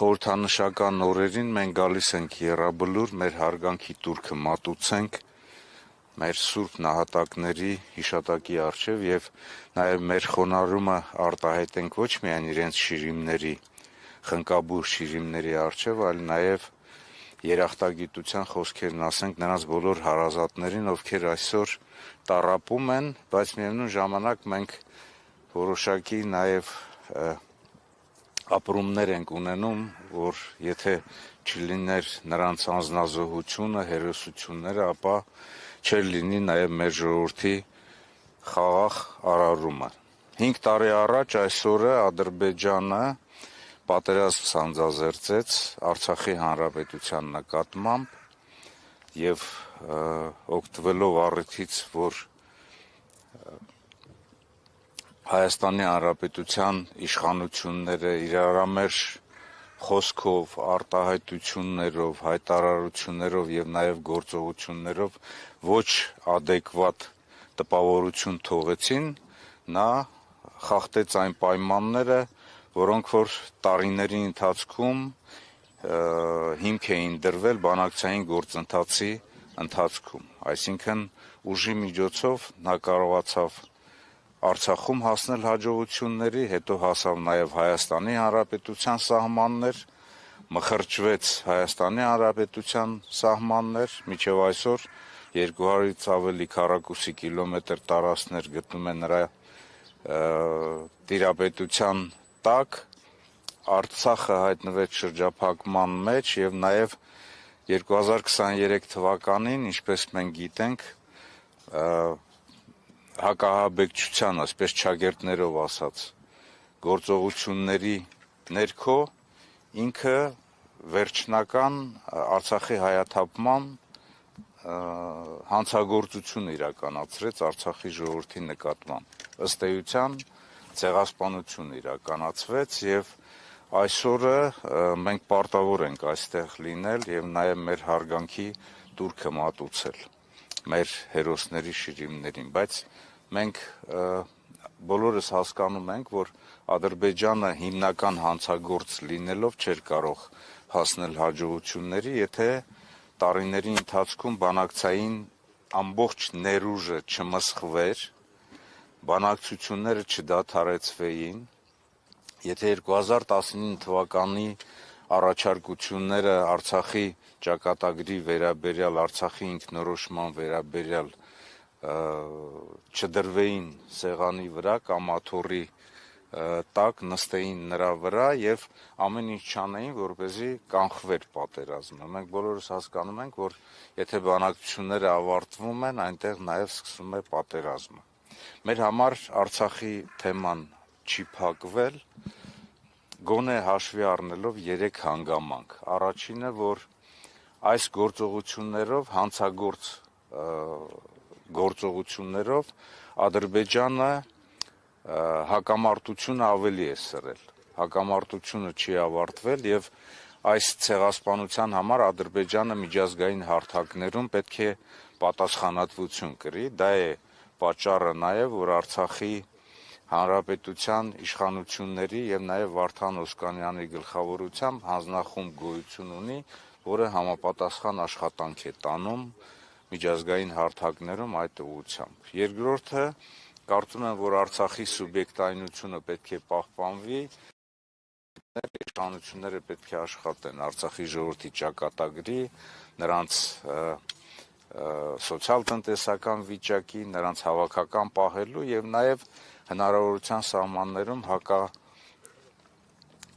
խորհրդանշական օրերին մենք գալիս ենք եռաբլուր մեր հարգանքի տուրքը մատուցենք մեր սուրբ նահատակների հիշատակի առջև եւ նաեւ մեր խոնարհումը արտահայտենք ոչ միայն իրենց շիրիմների, խնկաբուր շիրիմների առջև, այլ նաեւ երախտագիտության խոսքերն ասենք նրանց բոլոր հարազատներին, ովքեր այսօր տառապում են, բայց միևնույն ժամանակ մենք որոշակի նաեւ ապրումներ ենք ունենում, որ եթե չլիներ նրանց անձնազոհությունը, հերոսությունները, ապա չէր լինի նաև մեր ժողովրդի խաղաղ արարումը։ 5 տարի առաջ այս օրը Ադրբեջանը պատերազմ սանձազերծեց Արցախի հանրապետության նկատմամբ եւ օգտվելով առիթից, որ Հայաստանի Հանրապետության իշխանությունները իրարամերժ խոսքով, արտահայտություններով, հայտարարություններով եւ նաեւ գործողություններով ոչ ադեկվատ տպավորություն թողեցին, նա խախտեց այն պայմանները, որոնք որ տարիների ընթացքում հիմք էին դրվել բանակցային գործընթացի ընթացքում, այսինքն ուժի միջոցով նա կարողացավ Արցախում հասնել հաջողությունների, հետո հասավ նաև Հայաստանի Հանրապետության սահմաններ, մխրճվեց Հայաստանի Հանրապետության սահմաններ, մինչև այսօր 200-ից ավելի քառակուսի կիլոմետր տարածքներ գտնում է նրա տիրապետության տակ, Արցախը հայտնվեց շրջափակման մեջ եւ նաեւ 2023 թվականին, ինչպես մենք գիտենք, հակահաբեկչության, այսպես ճագերտներով ասած, գործողությունների ներքո ինքը վերջնական Արցախի հայաթափման հանցագործություն իրականացրեց Արցախի ժողովրդի նկատմամբ։ Ըստ էության ցեղասպանություն իրականացվեց եւ այսօրը մենք պարտավոր ենք այստեղ լինել եւ նաեւ մեր հարգանքի տուրքը մատուցել մեր հերոսների շիրիմներին, բայց մենք բոլորս հասկանում ենք, որ Ադրբեջանը հիմնական հանցագործ լինելով չէր կարող հասնել հաջողությունների, եթե տարիների ընթացքում բանակցային ամբողջ ներուժը չմսխվեր, բանակցությունները չդադարեցվեին, եթե 2019 թվականի առաջարկությունները Արցախի ճակատագրի վերաբերյալ, Արցախի ինքնորոշման վերաբերյալ չդրվեին սեղանի վրա կամ աթոռի տակ նստեին նրա վրա եւ ամեն ինչ չանեին, որպեսզի կանխվեր պատերազմը։ Մենք բոլորս հասկանում ենք, որ եթե բանակցությունները ավարտվում են, այնտեղ նաեւ սկսվում է պատերազմը։ Մեր համար Արցախի թեման չի փակվել, գոնե հաշվի առնելով 3 հանգամանք։ Առաջինը, որ այս գործողություններով, հանցագործ գործողություններով Ադրբեջանը հակամարտությունը ավելի է սրել։ Հակամարտությունը չի ավարտվել եւ այս ցեղասպանության համար Ադրբեջանը միջազգային հարթակներում պետք է պատասխանատվություն կրի։ Դա է պատճառը նաեւ, որ Արցախի Հանրապետության իշխանությունների եւ նաեւ Վարդան Օսկանյանի գլխավորությամբ հանձնախումբ գոյություն ունի, որը համապատասխան աշխատանք է տանում միջազգային հարթակներում այդ ուղղությամբ։ Երկրորդը, կարծում եմ, որ Արցախի սուբյեկտայնությունը պետք է պահպանվի, իշխանությունները պետք է աշխատեն Արցախի ժողովրդի ճակատագրի, նրանց սոցիալ-տնտեսական վիճակի, նրանց հավաքական պահելու եւ նաեւ հնարավորության սահմաններում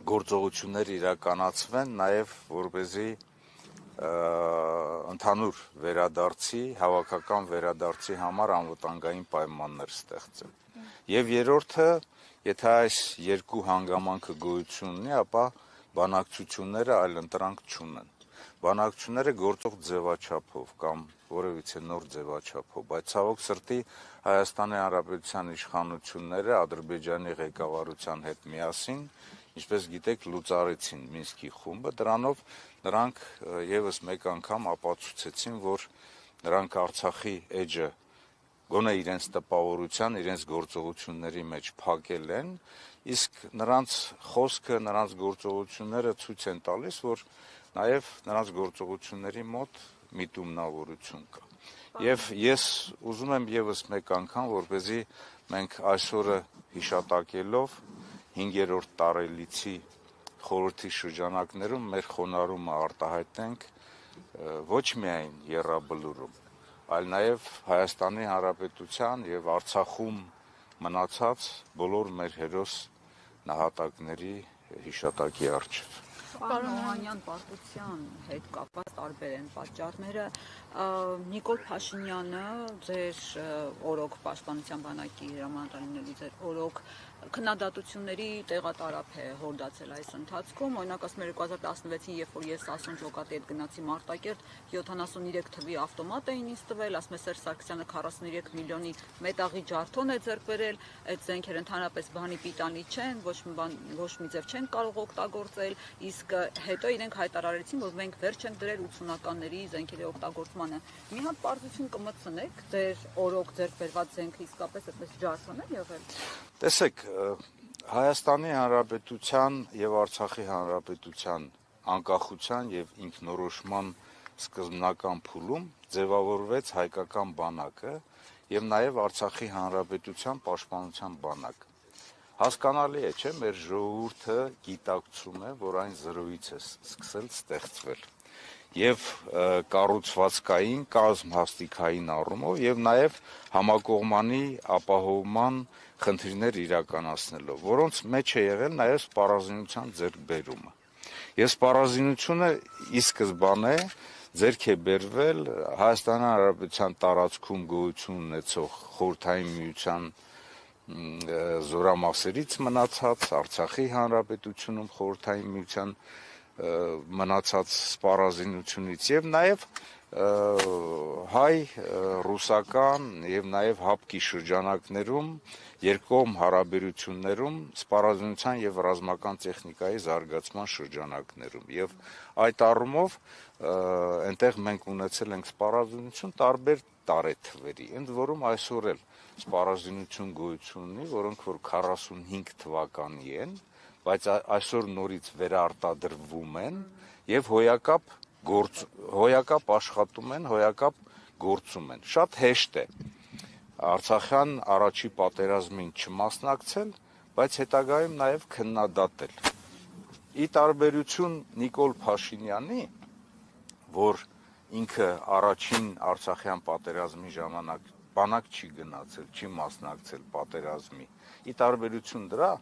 գործողություններ իրականացվեն, նաեւ որպեսզի ընդհանուր վերադարձի, հավաքական վերադարձի համար անվտանգային պայմաններ ստեղծեն։ Եվ երրորդը, եթե այս երկու հանգամանքը գոյություն ունի, ապա բանակցությունները այլընտրանք չունեն։ Բանակցությունները գործող ձևաչափով կամ որևիցե նոր ձևաչափով, բայց ցավոք սրտի Հայաստանի Հանրապետության իշխանությունները Ադրբեջանի ղեկավարության հետ միասին, ինչպես գիտեք, լուծարեցին Մինսկի խումբը, դրանով նրանք եւս մեկ անգամ ապացուցեցին, որ նրանք Արցախի էջը գոնե իրենց տպավորության, իրենց գործողությունների մեջ փակել են իսկ նրանց խոսքը, նրանց գործողությունները ցույց են տալիս, որ նաև նրանց գործողությունների մոտ միտումնավորություն կա։ Եվ ես ուզում եմ եւս մեկ անգամ, որպեսզի մենք այսօրը հիշատակելով 5-րդ տարելիցի խորհրդի շրջանակներում մեր խոնարհումը արտահայտենք ոչ միայն Եռաբլուրում, այլ նաև Հայաստանի Հանրապետության եւ Արցախում մնացած բոլոր մեր հերոս նահատակների հիշատակի առջև։ Պարոն Օհանյան, պարտության հետ կապված տարբեր են պատճառները։ Նիկոլ Փաշինյանը ձեր օրոք պաշտպանության բանակի հրամանատարինների ձեր օրոք քննադատությունների տեղատարափ է հորդացել այս ընթացքում։ Օրինակ ասում 2016-ին, երբ որ ես Ասոն Ջոկատի հետ գնացի Մարտակերտ, 73 թվի ավտոմատ էին ինձ տվել, ասում է Սերժ Սարգսյանը 43 միլիոնի մետաղի ջարդոն է ձեռք բերել, այդ զենքերը ընդհանրապես բանի պիտանի չեն, ոչ մի ձև չեն կարող օգտագործել, իսկ հետո իրենք հայտարարեցին, որ մենք վերջ ենք դրել 80-ականների զենքերի օգտագործմանը։ Մի հատ պարզություն կմտցնեք, ձեր օրոք ձեռք բերված զենքը իսկապես այդպես ջարդոն է եղել։ Տեսեք, Հայաստանի Հանրապետության եւ Արցախի Հանրապետության անկախության եւ ինքնորոշման սկզբնական փուլում ձևավորվեց հայկական բանակը եւ նաեւ Արցախի Հանրապետության պաշտպանության բանակը։ Հասկանալի է, չէ՞, մեր ժողովուրդը գիտակցում է, որ այն զրոյից է սկսել ստեղծվել եւ կառուցվածքային, կազմհաստիկային առումով եւ նաեւ համակողմանի ապահովման խնդիրներ իրականացնելով, որոնց մեջ է եղել նաեւ սպառազինության ձեռքբերումը։ Ես սպառազինությունը ի սկզբանե ձեռք է բերվել Հայաստանի Հանրապետության տարածքում գոյություն ունեցող Խորհրդային Միության զորամասերից մնացած, Արցախի Հանրապետությունում Խորհրդային Միության մնացած սպառազինությունից եւ նաեւ հայ-ռուսական եւ նաեւ հապկի շրջանակներում երկկողմ հարաբերություններում սպառազինության եւ ռազմական տեխնիկայի զարգացման շրջանակներում եւ այդ առումով այնտեղ մենք ունեցել ենք սպառազինություն տարբեր տարեթվերի, ընդ որում այսօր էլ սպառազինություն գոյություն ունի, որոնք որ 45 թվականի են, բայց այսօր նորից վերարտադրվում են եւ հոյակապ աշխատում են, հոյակապ գործում են։ Շատ հեշտ է Արցախյան առաջի պատերազմին չմասնակցել, բայց հետագայում նաեւ քննադատել։ Ի տարբերություն Նիկոլ Փաշինյանի, որ ինքը առաջին Արցախյան պատերազմի ժամանակ բանակ չի գնացել, չի մասնակցել պատերազմի։ Ի տարբերություն դրա,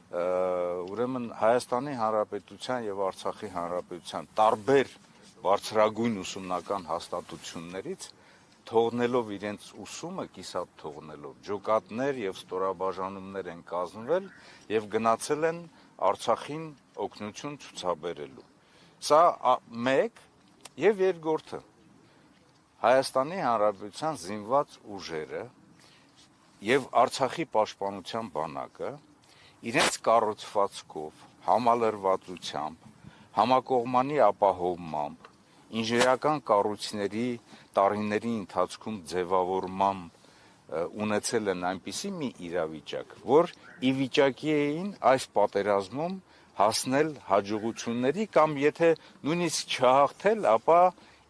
ուրեմն Հայաստանի Հանրապետության եւ Արցախի Հանրապետության տարբեր բարձրագույն ուսումնական հաստատություններից թողնելով իրենց ուսումը, կիսատ թողնելով, ջոկատներ եւ ստորաբաժանումներ են կազմվել եւ գնացել են Արցախին օգնություն ցուցաբերելու։ Սա մեկ եւ երկրորդը Հայաստանի Հանրապետության զինված ուժերը եւ Արցախի պաշտպանության բանակը իրենց կառուցվածքով, համալրվածությամբ, համակողմանի ապահովմամբ, ինժեներական կառույցների տարիների ընթացքում ձևավորմամբ ունեցել են այնպիսի մի իրավիճակ, որ ի վիճակի էին այս պատերազմում հասնել հաջողությունների կամ եթե նույնիսկ չհաղթել, ապա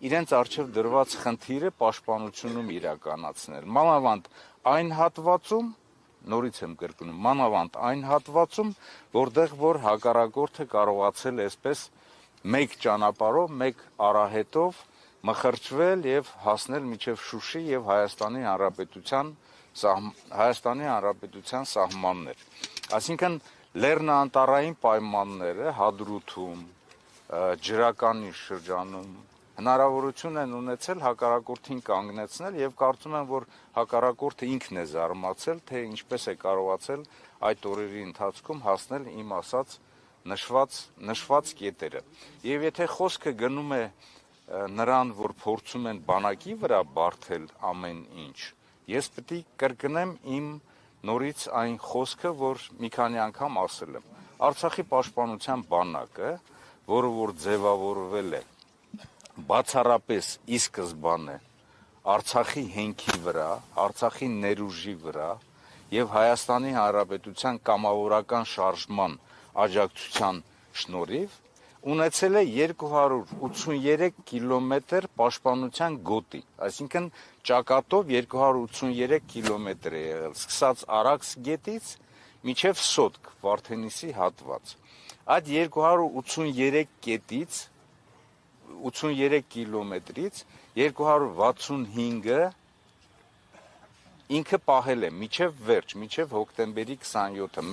իրենց առջև դրված խնդիրը պաշտպանությունում իրականացնել։ Մանավանդ այն հատվածում, նորից եմ կրկնում, մանավանդ այն հատվածում, որտեղ որ հակառակորդը կարողացել է այսպես մեկ ճանապարհով, մեկ արահետով մխրճվել եւ հասնել մինչեւ Շուշի եւ Հայաստանի Հանրապետության սահմաններ։ Այսինքն լեռնանատարային պայմանները Հադրութում, ջրականի շրջանում հնարավորություն են ունեցել հակառակորդին կանգնեցնել եւ կարծում եմ, որ հակառակորդը ինքն է զարմացել, թե ինչպես է կարողացել այդ օրերի ընթացքում հասնել իմ ասած նշված կետերը։ Եվ եթե խոսքը գնում է նրան, որ փորձում են բանակի վրա բարթել ամեն ինչ, ես պետք է կրկնեմ իմ նորից այն խոսքը, որ մի քանի անգամ ասել եմ։ Արցախի պաշտպանության բանակը, որը որ ձևավորվել է բացառապես ի սկզբանե Արցախի հենքի վրա, Արցախի ներուժի վրա եւ Հայաստանի Հանրապետության կամավորական շարժման աջակցության շնորհիվ ունեցել է 283 կիլոմետր պաշտպանության գոտի, այսինքն ճակատով 283 կիլոմետր է եղել, սկսած Արաքս գետից մինչև Սոտք Վարդենիսի հատված։ Այդ 283 կետից 83 կիլոմետրից 265-ը ինքը պահել է մինչև վերջ, մինչև հոկտեմբերի 27-ը,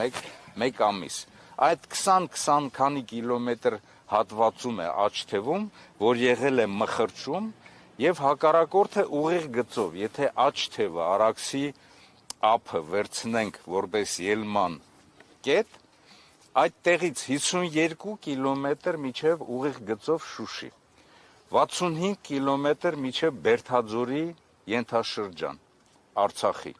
մեկ ամիս։ Այդ 20 քանի կիլոմետր հատվածում է աջ թևում, որ եղել է մխրճում եւ հակառակորդը ուղիղ գծով, եթե աջ թևը Արաքսի ափը վերցնենք որպես ելման կետ, այդ տեղից 52 կիլոմետր մինչև ուղիղ գծով Շուշի, 65 կիլոմետր մինչև Բերդաձորի ենթաշրջան, Արցախի,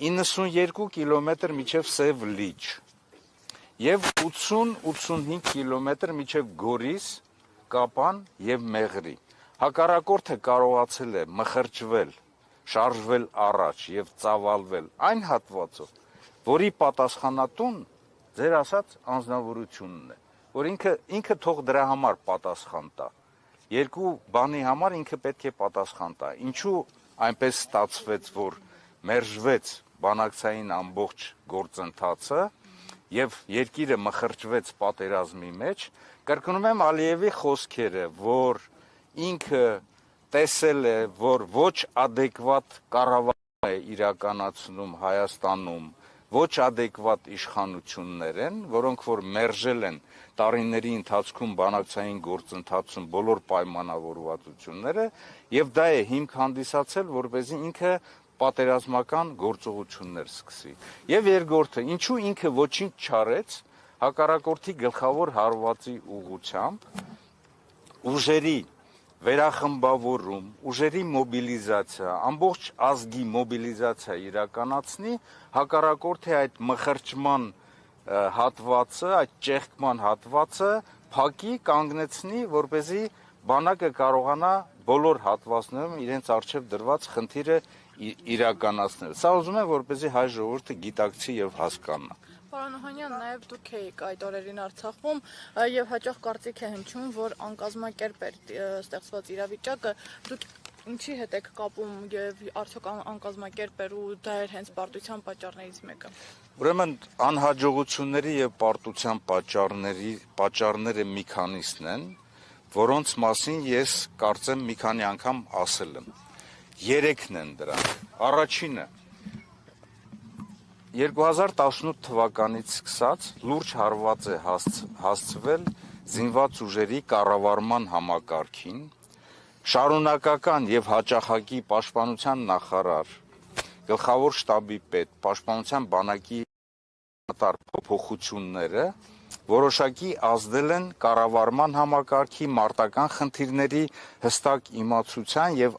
92 կիլոմետր մինչև Սև Լիճ եւ 80-85 կիլոմետր մինչև Գորիս, Կապան եւ Մեղրի։ Հակառակորդը կարողացել է մխրճվել, շարժվել առաջ եւ ծավալվել այն հատվածով, որի պատասխանատուն ձեր ասած անձնավորությունն է, որ ինքը թող դրա համար պատասխան տա։ Երկու բանի համար ինքը պետք է պատասխան տա։ Ինչու այնպես ստացվեց, որ մերժվեց բանակցային ամբողջ գործընթացը եւ երկիրը մխրճվեց պատերազմի մեջ, կրկնում եմ Ալիևի խոսքերը, որ ինքը տեսել է, որ ոչ ադեկվատ կառավարում է իրականացնում Հայաստանում, ոչ ադեկվատ իշխանություններ են, որոնք որ մերժել են տարիների ընթացքում բանակցային գործընթացում բոլոր պայմանավորվածությունները եւ դա է հիմք հանդիսացել, որպեսզի ինքը պատերազմական գործողություններ սկսի։ Եվ երկրորդը, ինչու ինքը ոչինչ չարեց հակառակորդի գլխավոր հարվածի ուղղությամբ, ուժերի վերախմբավորում, ուժերի մոբիլիզացիա, ամբողջ ազգի մոբիլիզացիա իրականացնի, հակառակորդի այդ մխրճման հատվածը, այդ ճեղքման հատվածը փակի, կանգնեցնի, որպեսզի բանակը կարողանա բոլոր հատվածներում իրենց առջև դրված խնդիրը իրականացնել։ Սա ուզում եմ, որպեսզի հայ ժողովուրդը գիտակցի եւ հասկանա։ Պարոն Օհանյան, նաև դուք եք այդ օրերին Արցախում եւ հաճախ կարծիք է հնչում, որ անկազմակերպ էր ստեղծված իրավիճակը, դուք ինչի հետ եք կապում եւ արդյոք անկազմակերպ էր ու դա էր հենց պարտության պատճառներից մեկը։ Ուրեմն անհաջողությունների եւ պարտության պատճառները մի քանիսն են, որոնց մասին ես կարծեմ մի քանի անգամ ասել եմ։ Երեքն են դրանք։ Առաջինը 2018 թվականից սկսած լուրջ հարված է հասցվել զինված ուժերի կառավարման համակարգին, շարունակական եւ հաճախակի պաշտպանության նախարար, գլխավոր շտաբի պետ, պաշտպանության բանակի փոփոխությունները որոշակի ազդել են կառավարման համակարգի մարտական խնդիրների հստակ իմացության եւ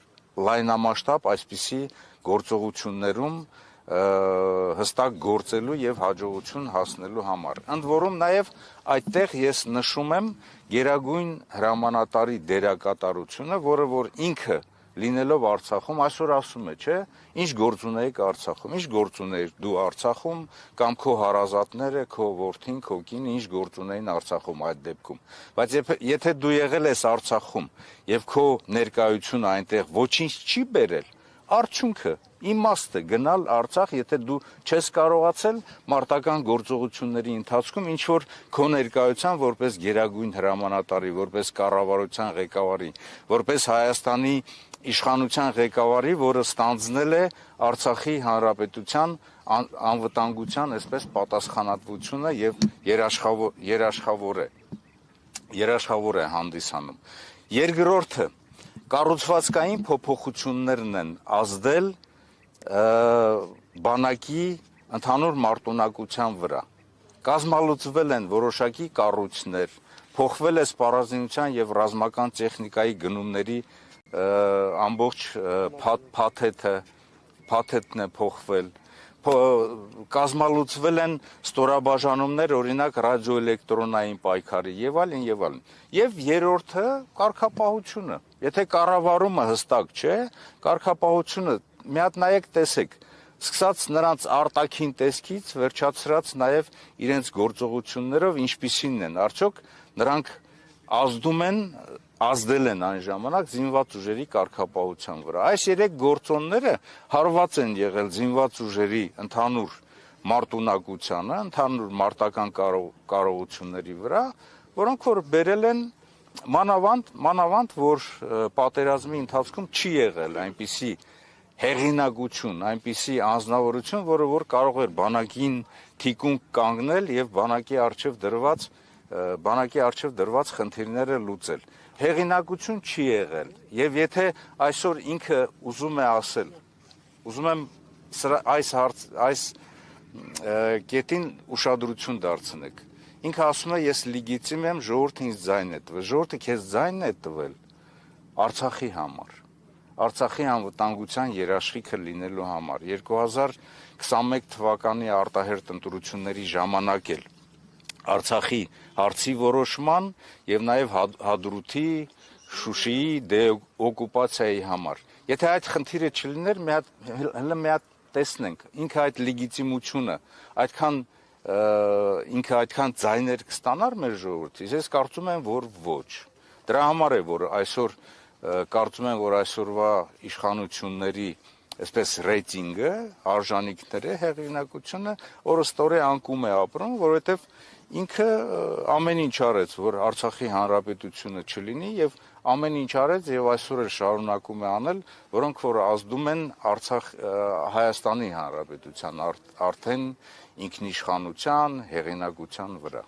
լայնամասշտաբ այսպիսի գործողություններում հստակ գործելու եւ հաջողություն հասնելու համար։ Ընդ որում նաեւ այդտեղ ես նշում եմ Գերագույն հրամանատարի դերակատարությունը, որը որ ինքը լինելով Արցախում այսօր ասում է, չէ, ինչ գործ ունեիք Արցախում, ինչ գործ ունեիք դու Արցախում կամ քո հարազատները, քո որդին, քո կինը ինչ գործ ունեին Արցախում այդ դեպքում։ Բայց եթե դու եղել ես Արցախում եւ քո ներկայությունը այնտեղ ոչինչ չի բերել, արդյունքը իմաստը գնալ Արցախ, եթե դու չես կարողացել մարտական գործողությունների ընթացքում ինչ որ քո ներկայության որպես Գերագույն հրամանատարի, որպես կառավարության ղեկավարի, որպես Հայաստանի իշխանության ղեկավարի, որը ստանձնել է Արցախի հանրապետության անվտանգության այսպես պատասխանատվությունը եւ երաշխավոր է հանդիսանում։ Երկրորդը կառուցվածքային փոփոխություններն են ազդել բանակի ընդհանուր մարտունակության վրա։ Կազմալուծվել են որոշակի կառույցներ, փոխվել է սպառազինության եւ ռազմական տեխնիկայի գնումների ամբողջ փաթեթն է փոխվել, կազմալուծվել են ստորաբաժանումներ, օրինակ ռադիոէլեկտրոնային պայքարի եւ այլն եւ այլն։ Եվ երրորդը կարգապահությունը։ Եթե կառավարումը հստակ չէ, կարգապահությունը մի հատ նայեք տեսեք, սկսած նրանց արտաքին տեսքից, վերջացրած նաև իրենց գործողություններով ինչպիսին են, արդյոք նրանք ազդել են այն ժամանակ զինված ուժերի կարգապահության վրա։ Այս երեք գործոնները հարված են եղել զինված ուժերի ընդհանուր մարտունակությանը, ընդհանուր մարտական կարողությունների վրա, որոնք որ բերել են մանավանդ, որ պատերազմի ընթացքում չի եղել այնպիսի հեղինակություն, այնպիսի անձնավորություն, որը որ կարող էր բանակին թիկունք կանգնել եւ բանակի առջև դրված խնդիրները լուծել։ Հեղինակություն չի եղել եւ եթե այսօր ինքը ուզում է ասել, ուզում եմ այս կետին ուշադրություն դարձնեք։ Ինքը ասում է ես լեգիտիմ եմ, ժողովուրդը ինձ ձայն է տվել։ Ժողովուրդը քեզ ձայնն է տվել Արցախի համար։ Արցախի անվտանգության երաշխիքը լինելու համար 2021 թվականի արտահերթ ընտրությունների ժամանակ էլ Արցախի հարցի որոշման եւ նաեւ Հադրութի, Շուշիի դեօկուպացիայի համար։ Եթե այդ խնդիրը չլիներ, հələ մի հատ տեսնենք, ինքը այդ լեգիտիմությունը, ինքը այդքան ձայներ կստանար մեր ժողովրդից, ես կարծում եմ, որ ոչ։ Դրա համար է, որ այսօր կարծում եմ, որ այսօրվա իշխանությունների այսպես ռեյտինգը, արժանինքները, հեղինակությունը օրըստօրե անկում է ապրում, որովհետև ինքը ամեն ինչ արեց, որ Արցախի հանրապետությունը չլինի եւ ամեն ինչ արեց եւ այսօր էլ շարունակում է անել, որոնք որ ազդում են Հայաստանի հանրապետության արդեն ինքնիշխանության, հեղինակության վրա։